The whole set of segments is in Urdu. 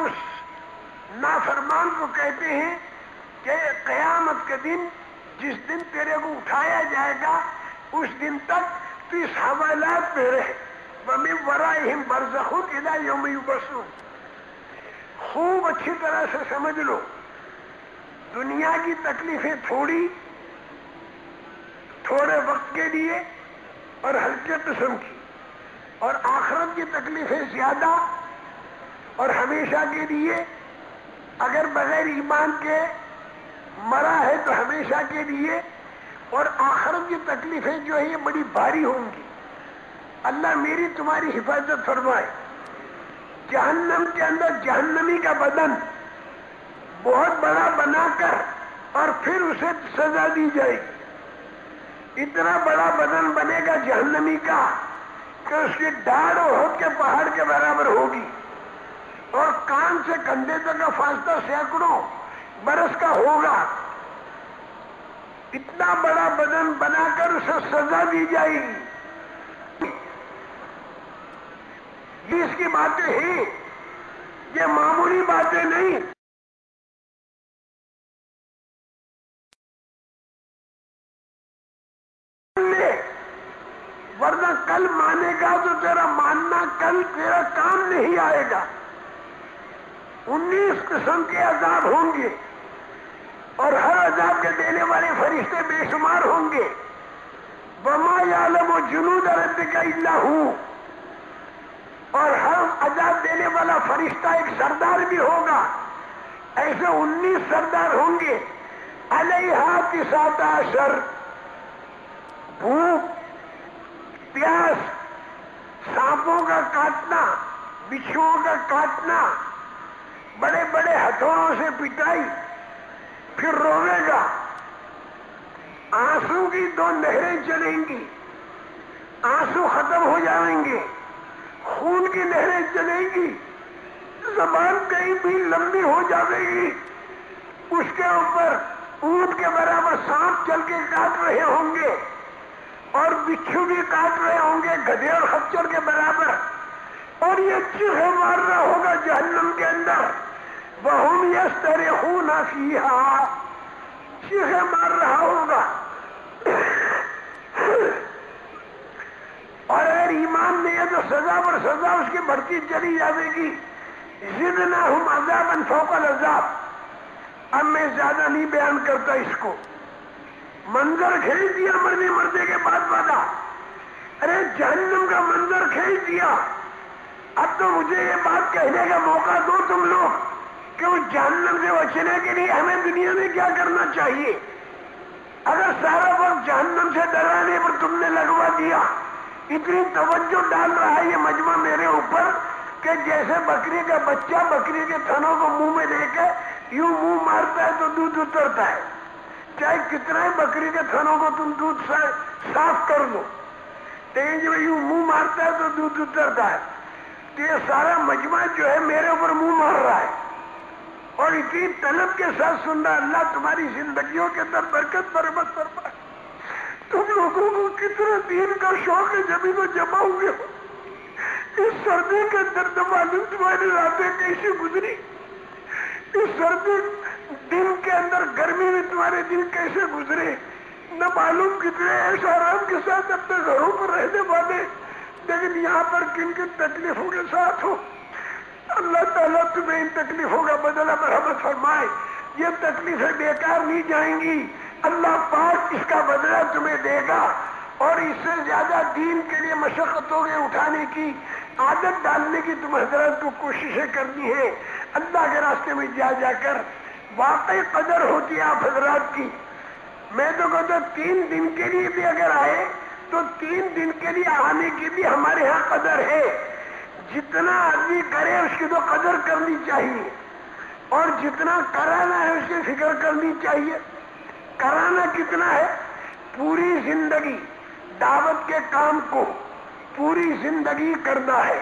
اس نافرمان کو کہتے ہیں کہ قیامت کے دن جس دن تیرے کو اٹھایا جائے گا اس دن تک تو اس حوالات میں رہے. وَمِن وَرَائِهِمْ بَرْزَخٌ إِلَىٰ يَوْمِ يُبْعَثُونَ. خوب اچھی طرح سے سمجھ لو، دنیا کی تکلیفیں تھوڑے وقت کے لیے اور ہلکے قسم کی، اور آخرت کی تکلیفیں زیادہ اور ہمیشہ کے لیے. اگر بغیر ایمان کے مرا ہے تو ہمیشہ کے لیے، اور آخرت کی تکلیفیں جو ہے یہ بڑی بھاری ہوں گی. اللہ میری تمہاری حفاظت فرمائے. جہنم کے اندر جہنمی کا بدن بہت بڑا بنا کر اور پھر اسے سزا دی جائے گی. اتنا بڑا بدن بنے گا جہنمی کا کہ اس کی ڈاڑھ احد کے پہاڑ کے برابر ہوگی، اور کان سے کندھے تک کا فاصلہ سینکڑوں برس کا ہوگا. اتنا بڑا بدن بنا کر اسے سزا دی جائے گی. یہ اس کی باتیں ہیں، یہ معمولی باتیں نہیں. ورنہ کل مانے گا تو تیرا ماننا کل تیرا کام نہیں آئے گا. 19 قسم کے عذاب ہوں گے، اور ہر عذاب کے دینے والے فرشتے بے شمار ہوں گے. وَمَا يَعْلَمُ جُنُودَ رَبِّكَ إِلَّا هُوَ. اور ہر عذاب دینے والا فرشتہ ایک سردار بھی ہوگا. ایسے 19 سردار ہوں گے. عَلَيْهَا 19 بھوک، پیاس، سانپوں کا کاٹنا، بچھوؤں کا کاٹنا، بڑے بڑے ہتھوڑوں سے پٹائی، پھر روے گا. آنسو کی 2 نہریں چلیں گی، آنسو ختم ہو جائیں گے، خون کی نہریں چلیں گی، زبان کہیں بھی لمبی ہو جائے گی. اس کے اوپر اونٹ کے برابر سانپ چل کے کاٹ رہے ہوں گے، اور بچھو بھی کاٹ رہے ہوں گے گدھے اور خچر کے برابر. اور یہ چیخیں مار رہا ہوگا جہنم کے اندر. وَهُمْ يَسْتَرِخُونَ فِيهَا. چیخیں مار رہا ہوگا. اور اگر ایمان نہیں ہے تو سزا پر سزا اس کی بڑھتی چلی جائے گی. زِدْنَاهُمْ عَذَابًا فَوْقَ الْعَذَابِ. اب میں زیادہ نہیں بیان کرتا اس کو. منظر کھینچ دیا مرنے کے بعد والا. ارے جہنم کا منظر کھینچ دیا. اب تو مجھے یہ بات کہنے کا موقع دو تم لوگ کہ اس جہنم سے بچنے کے لیے ہمیں دنیا میں کیا کرنا چاہیے. اگر سارا وقت جہنم سے ڈرانے پر تم نے لگوا دیا، اتنی توجہ ڈال رہا ہے یہ مجمع میرے اوپر کہ جیسے بکری کا بچہ بکری کے تھنوں کو منہ میں لے کے یوں منہ مارتا ہے تو دودھ اترتا ہے. چاہے کتنا ہی بکری کے تھنوں کو تم دودھ سے صاف کر لو، لیکن جب یوں منہ مارتا ہے تو دودھ اترتا ہے. تو یہ سارا مجمع جو ہے میرے اوپر منہ مار رہا ہے، اور اتنی طلب کے ساتھ سن رہا. اللہ تمہاری زندگیوں کے اندر برکت برمت فرمائے. تم لوگوں کو کتنا دین کا شوق ہے جبھی تو جمع ہوئے ہو. اس سردی کے اندر تو معلوم تمہاری راتیں کیسے گزری. اس سردی دن کے اندر گرمی میں تمہارے دن کیسے گزرے. نہ معلوم کتنے ایش آرام کے ساتھ اپنے گھروں پر رہنے والے، لیکن یہاں پر کن کن تکلیفوں کے ساتھ ہو. اللہ تعالیٰ تمہیں ان تکلیفوں کا بدلہ مرحمت فرمائے. یہ تکلیفیں بیکار نہیں جائیں گی. اللہ پاک اس کا بدلہ تمہیں دے گا، اور اس سے زیادہ دین کے لیے مشقتوں کے اٹھانے کی عادت ڈالنے کی تم حضرات کو کوششیں کرنی ہے. اللہ کے راستے میں جا کر واقعی قدر ہوتی ہے آپ حضرات کی. میں تو کہتا 3 دن کے لیے بھی اگر آئے تو 3 دن کے لیے آنے کی بھی ہمارے ہاں قدر ہے. جتنا آدمی کرے اس کی تو قدر کرنی چاہیے، اور جتنا کرانا ہے اس کی فکر کرنی چاہیے. کرانا کتنا ہے؟ پوری زندگی دعوت کے کام کو پوری زندگی کرنا ہے،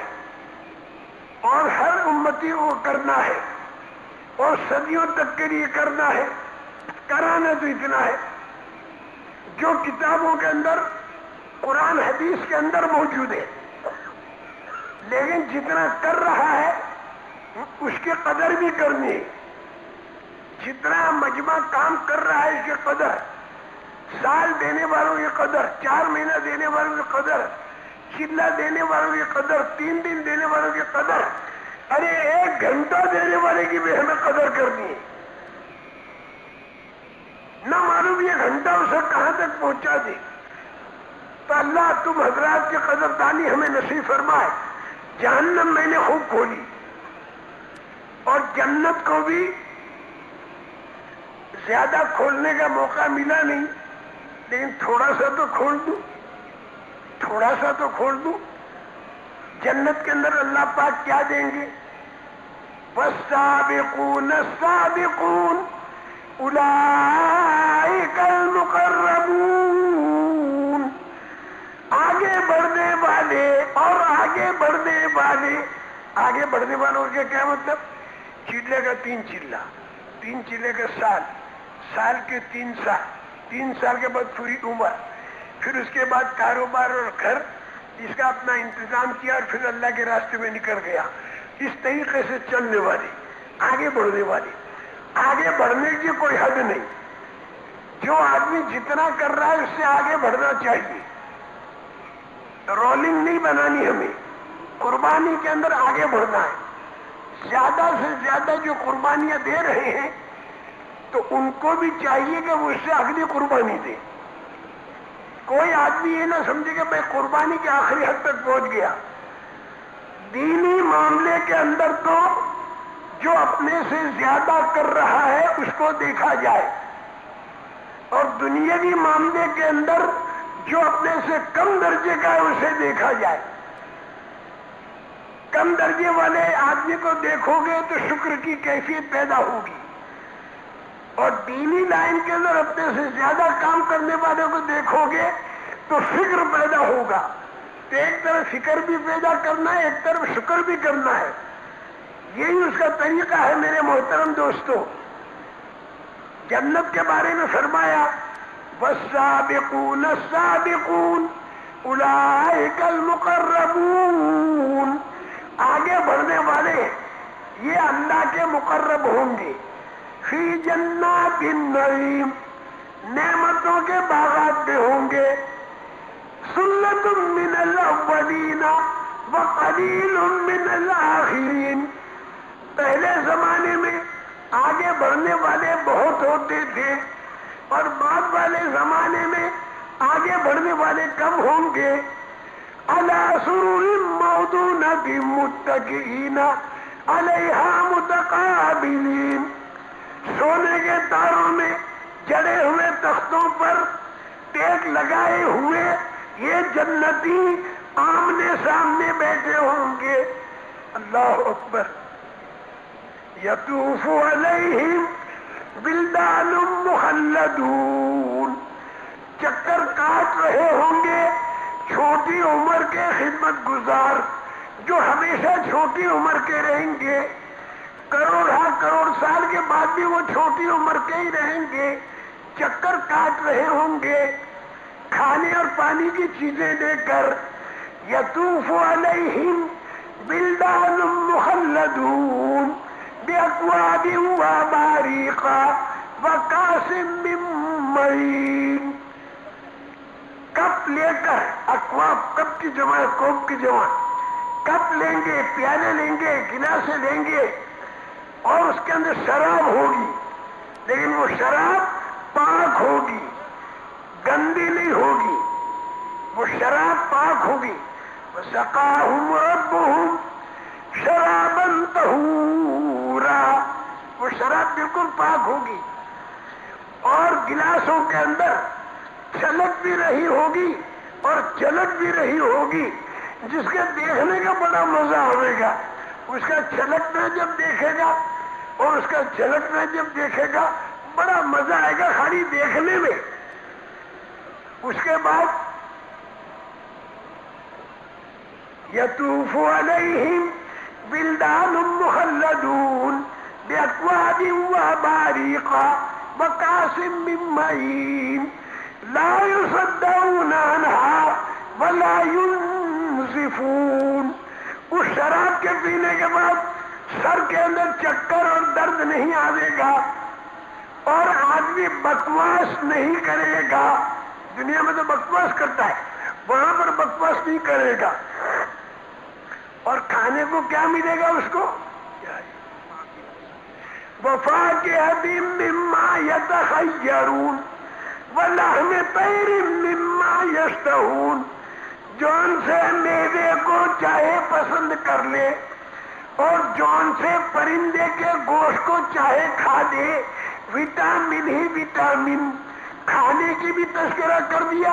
اور ہر امتی کو کرنا ہے، اور صدیوں تک کے لیے کرنا ہے. کرانا تو اتنا ہے جو کتابوں کے اندر قرآن حدیث کے اندر موجود ہے، لیکن جتنا کر رہا ہے اس کی قدر بھی کرنی ہے. جتنا مجمع کام کر رہا ہے اس کی قدر، سال دینے والوں کی قدر، 4 مہینہ دینے والوں کی قدر، چلہ دینے والوں کی قدر، 3 دن دینے والوں کی قدر، ارے 1 گھنٹہ دینے والے کی بھی ہمیں قدر کرنی ہے. نہ معلوم یہ گھنٹہ اسے کہاں تک پہنچا دے. تو اللہ تم حضرات کی قدردانی ہمیں نصیب فرمائے. جہنم میں نے خوب کھولی اور جنت کو بھی زیادہ کھولنے کا موقع ملا نہیں، لیکن تھوڑا سا تو کھول دوں، تھوڑا سا تو کھول دوں. جنت کے اندر اللہ پاک کیا دیں گے؟ والسابقون السابقون اولئک المقربون. آگے بڑھنے والے اور آگے بڑھنے والے. آگے بڑھنے والوں کا کیا مطلب؟ چلے کا 3 چلہ، 3 چلے کا سال، سال کے 3 سال، 3 سال کے بعد پوری عمر، پھر اس کے بعد کاروبار اور گھر، اس کا اپنا انتظام کیا اور پھر اللہ کے راستے میں نکل گیا. اس طریقے سے چلنے والے، آگے بڑھنے والے. آگے بڑھنے کی کوئی حد نہیں. جو آدمی جتنا کر رہا ہے اس سے آگے بڑھنا چاہیے. رولنگ نہیں بنانی ہمیں، قربانی کے اندر آگے بڑھنا ہے. زیادہ سے زیادہ جو قربانیاں دے رہے ہیں تو ان کو بھی چاہیے کہ وہ اس سے اگلی قربانی دے. کوئی آدمی یہ نہ سمجھے کہ میں قربانی کے آخری حد تک پہنچ گیا. دینی معاملے کے اندر تو جو اپنے سے زیادہ کر رہا ہے اس کو دیکھا جائے، اور دنیاوی معاملے کے اندر جو اپنے سے کم درجے کا ہے اسے دیکھا جائے. کم درجے والے آدمی کو دیکھو گے تو شکر کی کیفیت پیدا ہوگی، اور دینی لائن کے اندر اپنے سے زیادہ کام کرنے والوں کو دیکھو گے تو فکر پیدا ہوگا. تو ایک طرف فکر بھی پیدا کرنا ہے، ایک طرف شکر بھی کرنا ہے. یہی اس کا طریقہ ہے میرے محترم دوستو. جنت کے بارے میں فرمایا والسابقون السابقون اولئک المقربون. آگے بڑھنے والے یہ اللہ کے مقرب ہوں گے. فی جنات النعیم، نعمتوں کے باغات میں ہوں گے. سلۃ من الاولین وقلیل من الاخرین. پہلے زمانے میں آگے بڑھنے والے بہت ہوتے تھے اور بعد والے زمانے میں آگے بڑھنے والے کم ہوں گے. علی سرر موضونۃ متکئین علیہا متقابلین. سونے کے تاروں میں جڑے ہوئے تختوں پر ٹیک لگائے ہوئے یہ جنتی آمنے سامنے بیٹھے ہوں گے. اللہ اکبر. یطوف علیہم ولدان مخلدون. چکر کاٹ رہے ہوں گے چھوٹی عمر کے خدمت گزار جو ہمیشہ چھوٹی عمر کے رہیں گے. کروڑ سال کے بعد بھی وہ چھوٹی عمر کے ہی رہیں گے. چکر کاٹ رہے ہوں گے کھانے اور پانی کی چیزیں لے کر. یطوف علیہم ولدان مخلدون بأکواب واباریق وکأس من معین. کپ لے کر، اکواب کپ کی جمع، کوب کی جمع، کپ لیں گے، پیالے لیں گے، گلاسیں لیں گے اور اس کے اندر شراب ہوگی، لیکن وہ شراب پاک ہوگی، گندی نہیں ہوگی. وہ شراب پاک ہوگی. وسقاہم ربہم شرابا طہورا. وہ شراب بالکل پاک ہوگی اور گلاسوں کے اندر چھلک بھی رہی ہوگی اور چلک بھی رہی ہوگی، جس کے دیکھنے کا بڑا مزہ آئے گا. اس کا چھلکنا جب دیکھے گا اور اس کا چھلکنا جب دیکھے گا بڑا مزہ آئے گا خالی دیکھنے میں. اس کے بعد یطوف علیہم ولدان مخلدون بأکواب واباریق وکأس من معین لا یصدعون عنہا ولا ینزفون. اس شراب کے پینے کے بعد سر کے اندر چکر اور درد نہیں آئے گا اور آدمی بکواس نہیں کرے گا. دنیا میں تو بکواس کرتا ہے, وہاں پر بکواس نہیں کرے گا. اور کھانے کو کیا ملے گا اس کو؟ وَفَاكِهَةٍ مِّمَّا يَتَخَيَّرُونَ وَلَحْمِ طَيْرٍ مِّمَّا يَشْتَهُونَ. جون سے میوے کو چاہے پسند کر لے اور جون سے پرندے کے گوشت کو چاہے کھا دے, وٹامن ہی وٹامن. کھانے کی بھی تذکرہ کر دیا,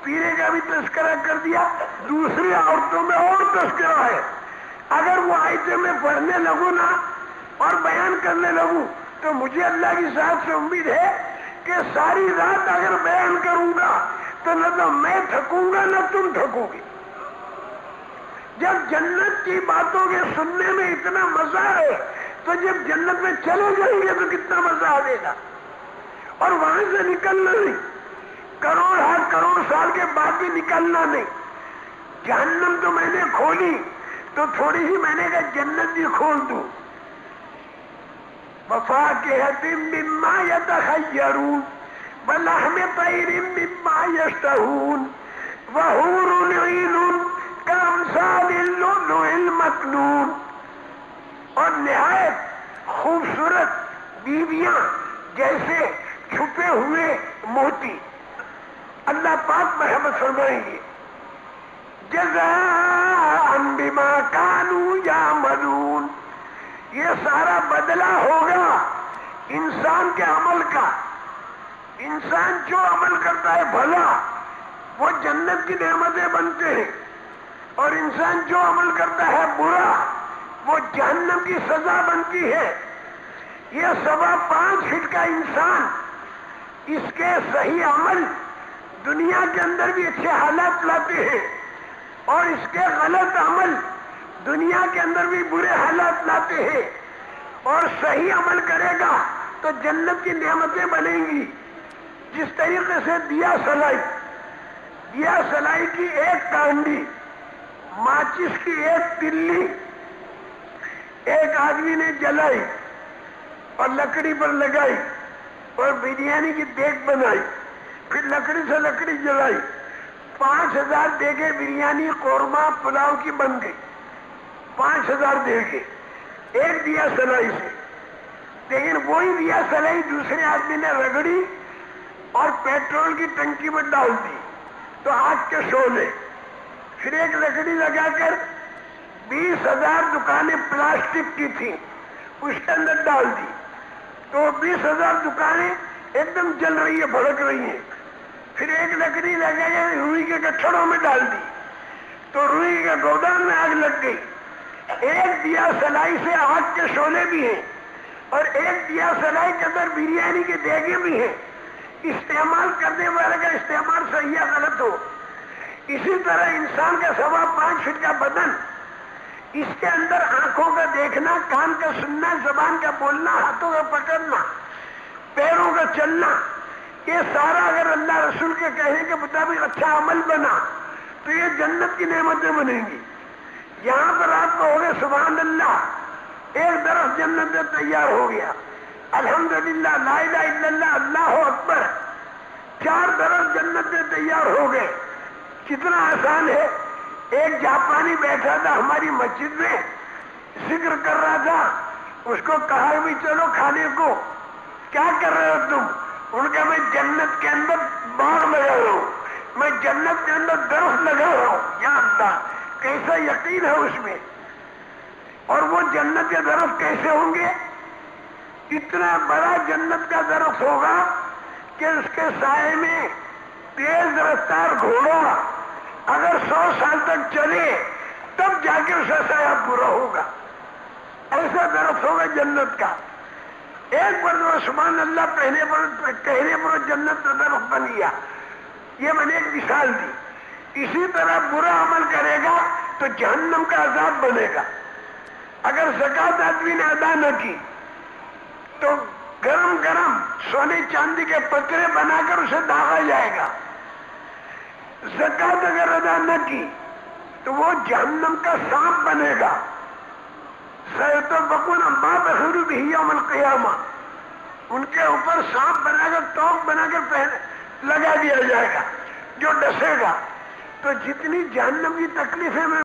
پینے کا بھی تذکرہ کر دیا, دوسری عورتوں میں اور تذکرہ ہے. اگر وہ آیتیں میں پڑھنے لگوں نا اور بیان کرنے لگوں تو مجھے اللہ کی ذات سے امید ہے کہ ساری رات اگر بیان کروں گا تو نہ تو میں تھکوں گا نہ تم تھکو گے. جب جنت کی باتوں کے سننے میں اتنا مزہ ہے تو جب جنت میں چلے جائیں گے تو کتنا مزہ آئے گا. اور وہاں سے نکلنا نہیں, کروڑ ہر کروڑ سال کے بعد بھی نکلنا نہیں. جہنم تو میں نے کھولی تو تھوڑی سی میں نے کہا جنت بھی کھول دوں. وَفَاكِهَةٍ مِّمَّا يَتَخَيَّرُونَ وَلَحْمِ طَيْرٍ مِّمَّا يَشْتَهُونَ وَحُورٌ عِينٌ كَأَمْثَالِ اللُّؤْلُؤِ الْمَكْنُونِ. اور نہایت خوبصورت بیویاں جیسے چھپے ہوئے موتی. اللہ پاک مرحمت فرمائیں گے جزاء بما كانوا يعملون. یہ سارا بدلہ ہوگا انسان کے عمل کا. انسان جو عمل کرتا ہے بھلا وہ جنت کی نعمتیں بنتے ہیں, اور انسان جو عمل کرتا ہے برا وہ جہنم کی سزا بنتی ہے. یہ 5.25 فٹ کا انسان, اس کے صحیح عمل دنیا کے اندر بھی اچھے حالات لاتے ہیں اور اس کے غلط عمل دنیا کے اندر بھی برے حالات لاتے ہیں. اور صحیح عمل کرے گا تو جنت کی نعمتیں بنیں گی. جس طریقے سے دیا سلائی کی ایک کانڈی, ماچس کی ایک تلی ایک آدمی نے جلائی اور لکڑی پر لگائی اور بریانی کی دیگ بنائی, پھر لکڑی سے لکڑی جلائی, 5000 دیگیں بریانی قورمہ پلاؤ کی بن گئی. 5000 دیگیں ایک دیا سلائی سے. لیکن وہی دیا سلائی دوسرے آدمی نے رگڑی اور پیٹرول کی ٹنکی میں ڈال دی تو آگ کے شعلے. پھر ایک لکڑی لگا کر 20,000 دکانیں پلاسٹک کی تھیں اس کے اندر ڈال دی تو 20,000 دکانیں ایک دم جل رہی ہے, بھڑک رہی ہیں. پھر ایک لکڑی لگا کے روئی کے گٹھڑوں میں ڈال دی تو روئی کے گودان میں آگ لگ گئی. ایک دیا سلائی سے آگ کے شعلے بھی ہیں اور ایک دیا سلائی کے اندر بریانی کی دیگیں بھی ہیں. استعمال کرنے والے کا استعمال صحیح یا غلط ہو. اسی طرح انسان کا 5.25 فٹ کا بدن, اس کے اندر آنکھوں کا دیکھنا, کان کا سننا, زبان کا بولنا, ہاتھوں کا پکڑنا, پیروں کا چلنا, یہ سارا اگر اللہ رسول کے کہنے کے مطابق اچھا عمل بنا تو یہ جنت کی نعمتیں بنیں گی. یہاں پر آپ کو ہوگے سبحان اللہ, ایک درخت جنت میں تیار ہو گیا, الحمدللہ, لا الہ الا اللہ, اللہ اکبر, 4 درخت جنت میں تیار ہو گئے. کتنا آسان ہے. ایک جاپانی بیٹھا تھا ہماری مسجد میں, ذکر کر رہا تھا, اس کو کہا بھی چلو کھانے کو. کیا کر رہے ہو تم؟ ان کا میں جنت کے اندر باغ لگا رہا ہوں, میں جنت کے اندر درخت لگا رہا ہوں. یا اللہ, کیسا یقین ہے اس میں. اور وہ جنت کے درخت کیسے ہوں گے؟ اتنا بڑا جنت کا درخت ہوگا کہ اس کے سائے میں تیز رفتار گھوڑا اگر 100 سال تک چلے تب جا کے اس کا سایہ پورا ہوگا. ایسا درخت ہوگا جنت کا. ایک مرتبہ سبحان اللہ کہنے پر جنت کا درخت بن گیا. یہ میں نے ایک مثال دی. اسی طرح برا عمل کرے گا تو جہنم کا عذاب بنے گا. اگر زکات آدمی نے ادا نہ کی تو گرم گرم سونے چاندی کے پترے بنا کر اسے داغا جائے گا. زکات اگر ادا نہ کی تو وہ جہنم کا سانپ بنے گا. سيطبقون ما بخلوا به يوم القيامة، ان کے اوپر سانپ بنا کر توق بنا کر لگا دیا جائے گا جو ڈسے گا. تو جتنی جہنم کی تکلیفیں میں